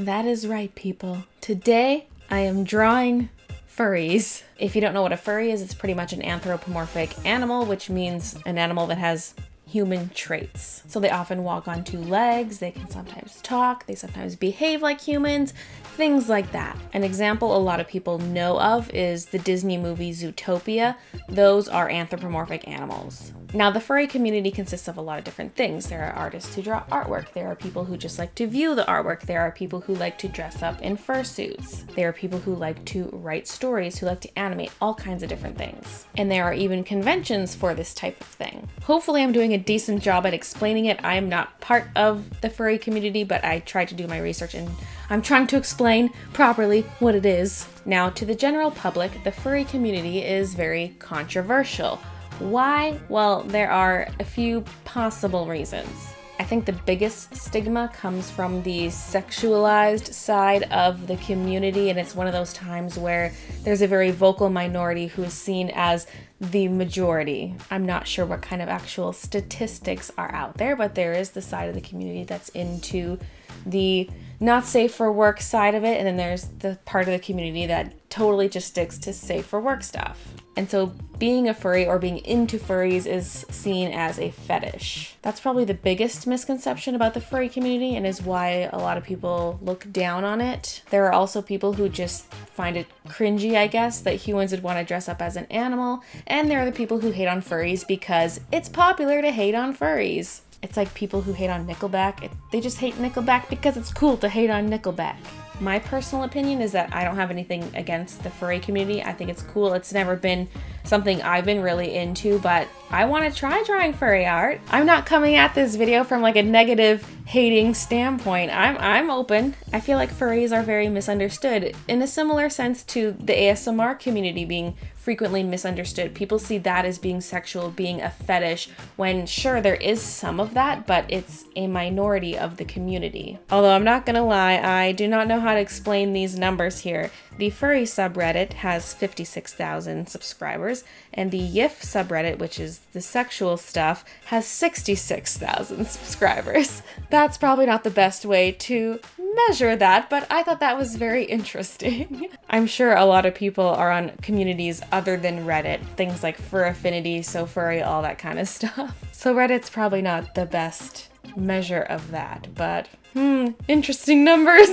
That is right, people. Today, I am drawing furries. If you don't know what a furry is, it's pretty much an anthropomorphic animal, which means an animal that has human traits. So they often walk on two legs, they can sometimes talk, they sometimes behave like humans, things like that. An example a lot of people know of is the Disney movie Zootopia. Those are anthropomorphic animals. Now, the furry community consists of a lot of different things. There are artists who draw artwork. There are people who just like to view the artwork. There are people who like to dress up in fursuits. There are people who like to write stories, who like to animate, all kinds of different things. And there are even conventions for this type of thing. Hopefully I'm doing a decent job at explaining it. I am not part of the furry community, but I tried to do my research and I'm trying to explain properly what it is. Now, to the general public, the furry community is very controversial. Why? Well, there are a few possible reasons. I think the biggest stigma comes from the sexualized side of the community, and it's one of those times where there's a very vocal minority who is seen as the majority. I'm not sure what kind of actual statistics are out there, but there is the side of the community that's into the not safe for work side of it, and then there's the part of the community that totally just sticks to safe for work stuff. And so being a furry or being into furries is seen as a fetish. That's probably the biggest misconception about the furry community and is why a lot of people look down on it. There are also people who just find it cringy, I guess, that humans would want to dress up as an animal. And there are the people who hate on furries because it's popular to hate on furries. It's like people who hate on Nickelback. They just hate Nickelback because it's cool to hate on Nickelback. My personal opinion is that I don't have anything against the furry community. I think it's cool. It's never been something I've been really into, but I want to try drawing furry art. I'm not coming at this video from like a negative hating standpoint. I'm open. I feel like furries are very misunderstood in a similar sense to the ASMR community being frequently misunderstood. People see that as being sexual, being a fetish, when sure, there is some of that, but it's a minority of the community. Although I'm not gonna lie, I do not know how to explain these numbers here. The furry subreddit has 56,000 subscribers, and the YIF subreddit, which is the sexual stuff, has 66,000 subscribers. That's probably not the best way to measure that, but I thought that was very interesting. I'm sure a lot of people are on communities other than Reddit, things like Fur Affinity, So Furry, all that kind of stuff. So Reddit's probably not the best measure of that, but interesting numbers.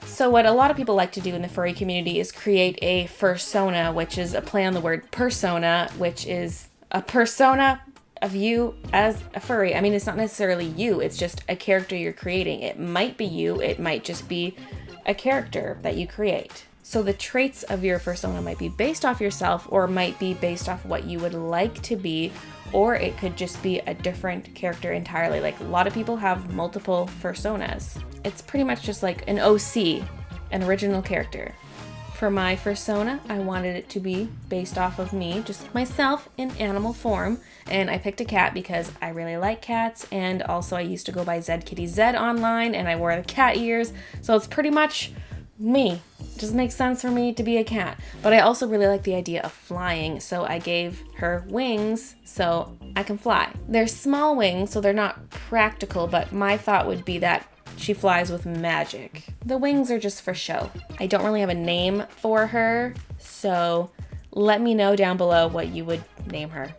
So what a lot of people like to do in the furry community is create a fursona, which is a play on the word persona, which is a persona of you as a furry. I mean, it's not necessarily you, it's just a character you're creating. It might be you, it might just be a character that you create. So the traits of your fursona might be based off yourself or might be based off what you would like to be, or it could just be a different character entirely. Like a lot of people have multiple fursonas. It's pretty much just like an OC, an original character. For my fursona, I wanted it to be based off of me, just myself in animal form, and I picked a cat because I really like cats, and also I used to go by Zed Kitty Zed online, and I wore the cat ears, so it's pretty much me. It just makes sense for me to be a cat. But I also really like the idea of flying, so I gave her wings so I can fly. They're small wings, so they're not practical, but my thought would be that she flies with magic. The wings are just for show. I don't really have a name for her, so let me know down below what you would name her.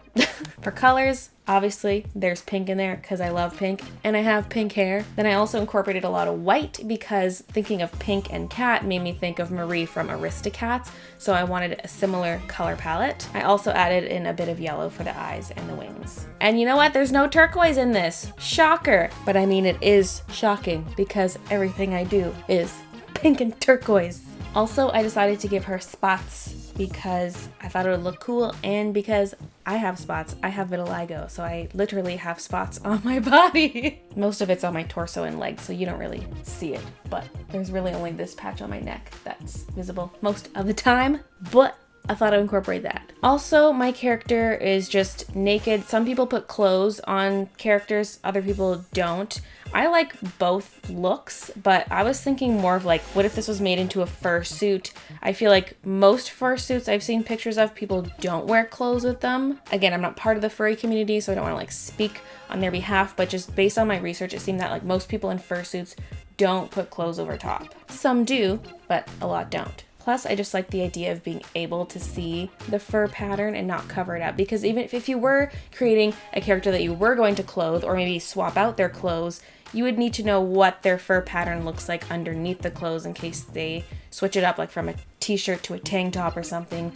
For colors, obviously there's pink in there because I love pink and I have pink hair. Then I also incorporated a lot of white because thinking of pink and cat made me think of Marie from Aristocats, so I wanted a similar color palette. I also added in a bit of yellow for the eyes and the wings. And you know what? There's no turquoise in this. Shocker! But I mean, it is shocking because everything I do is pink and turquoise. Also, I decided to give her spots because I thought it would look cool and because I have spots. I have vitiligo, so I literally have spots on my body. Most of it's on my torso and legs, so you don't really see it, but there's really only this patch on my neck that's visible most of the time, but I thought I'd incorporate that. Also, my character is just naked. Some people put clothes on characters, other people don't. I like both looks, but I was thinking more of like, what if this was made into a fursuit? I feel like most fursuits I've seen pictures of, people don't wear clothes with them. Again, I'm not part of the furry community, so I don't want to like speak on their behalf, but just based on my research, it seemed that like most people in fursuits don't put clothes over top. Some do, but a lot don't. Plus, I just like the idea of being able to see the fur pattern and not cover it up, because even if you were creating a character that you were going to clothe or maybe swap out their clothes, you would need to know what their fur pattern looks like underneath the clothes in case they switch it up, like from a t-shirt to a tank top or something.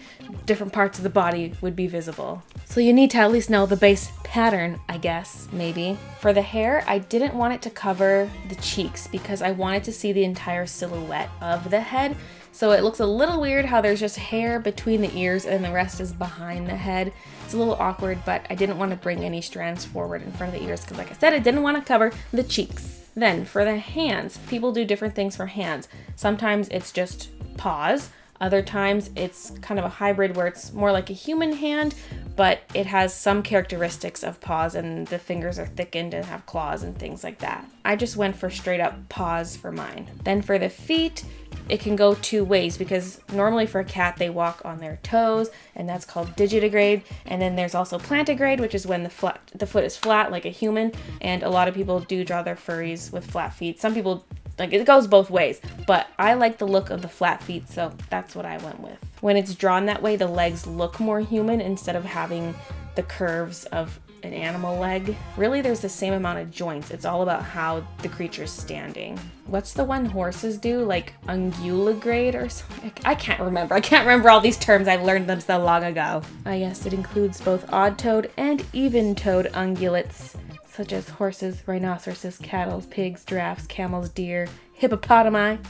Different parts of the body would be visible. So you need to at least know the base pattern, I guess, maybe. For the hair, I didn't want it to cover the cheeks because I wanted to see the entire silhouette of the head. So it looks a little weird how there's just hair between the ears and the rest is behind the head. It's a little awkward, but I didn't want to bring any strands forward in front of the ears because, like I said, I didn't want to cover the cheeks. Then for the hands, people do different things for hands. Sometimes it's just paws. Other times it's kind of a hybrid where it's more like a human hand, but it has some characteristics of paws and the fingers are thickened and have claws and things like that. I just went for straight up paws for mine. Then for the feet, it can go two ways because normally for a cat they walk on their toes and that's called digitigrade, and then there's also plantigrade, which is when the foot is flat like a human, and a lot of people do draw their furries with flat feet. Some people, like, it goes both ways, but I like the look of the flat feet, so that's what I went with. When it's drawn that way, the legs look more human instead of having the curves of an animal leg. Really, there's the same amount of joints. It's all about how the creature's standing. What's the one horses do? Like unguligrade or something? I can't remember. I can't remember all these terms. I learned them so long ago. Yes, it includes both odd-toed and even-toed ungulates, such as horses, rhinoceroses, cattle, pigs, giraffes, camels, deer, hippopotami.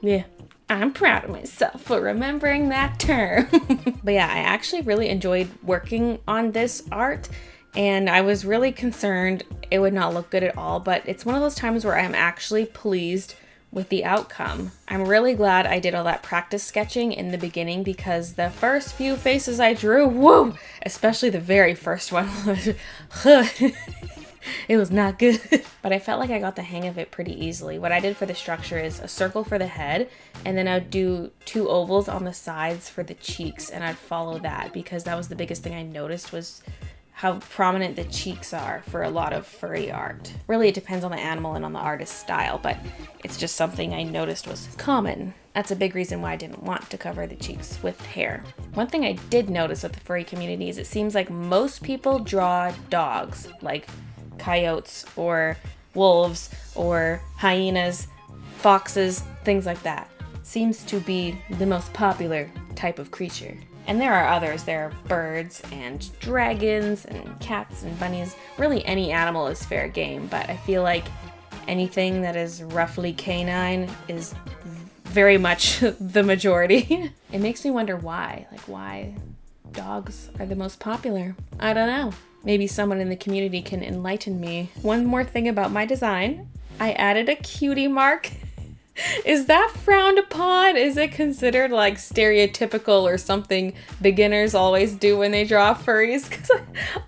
Yeah, I'm proud of myself for remembering that term. But yeah, I actually really enjoyed working on this art, and I was really concerned it would not look good at all, but it's one of those times where I'm actually pleased with the outcome. I'm really glad I did all that practice sketching in the beginning because the first few faces I drew, whoa, especially the very first one, it was not good. But I felt like I got the hang of it pretty easily. What I did for the structure is a circle for the head, and then I'd do two ovals on the sides for the cheeks, and I'd follow that because that was the biggest thing I noticed was how prominent the cheeks are for a lot of furry art. Really, it depends on the animal and on the artist's style, but it's just something I noticed was common. That's a big reason why I didn't want to cover the cheeks with hair. One thing I did notice with the furry community is it seems like most people draw dogs, like coyotes or wolves or hyenas, foxes, things like that. Seems to be the most popular type of creature. And there are others. There are birds and dragons and cats and bunnies. Really any animal is fair game, but I feel like anything that is roughly canine is very much the majority. It makes me wonder why. Like, why dogs are the most popular? I don't know. Maybe someone in the community can enlighten me. One more thing about my design. I added a cutie mark. Is that frowned upon? Is it considered like stereotypical or something beginners always do when they draw furries? Because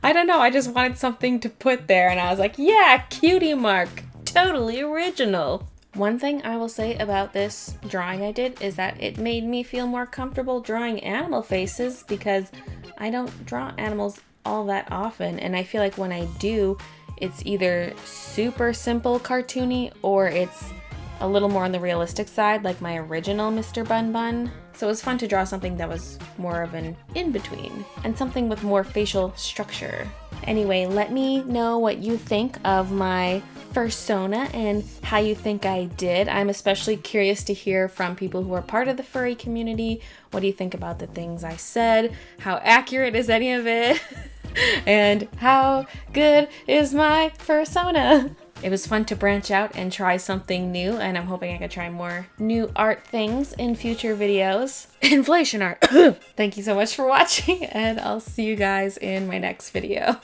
I don't know, I just wanted something to put there and I was like, yeah, cutie mark, totally original. One thing I will say about this drawing I did is that it made me feel more comfortable drawing animal faces because I don't draw animals all that often, and I feel like when I do, it's either super simple cartoony or it's a little more on the realistic side, like my original Mr. Bun Bun. So it was fun to draw something that was more of an in-between and something with more facial structure. Anyway, let me know what you think of my fursona and how you think I did. I'm especially curious to hear from people who are part of the furry community. What do you think about the things I said? How accurate is any of it? And how good is my fursona? It was fun to branch out and try something new, and I'm hoping I can try more new art things in future videos. Inflation art! Thank you so much for watching, and I'll see you guys in my next video.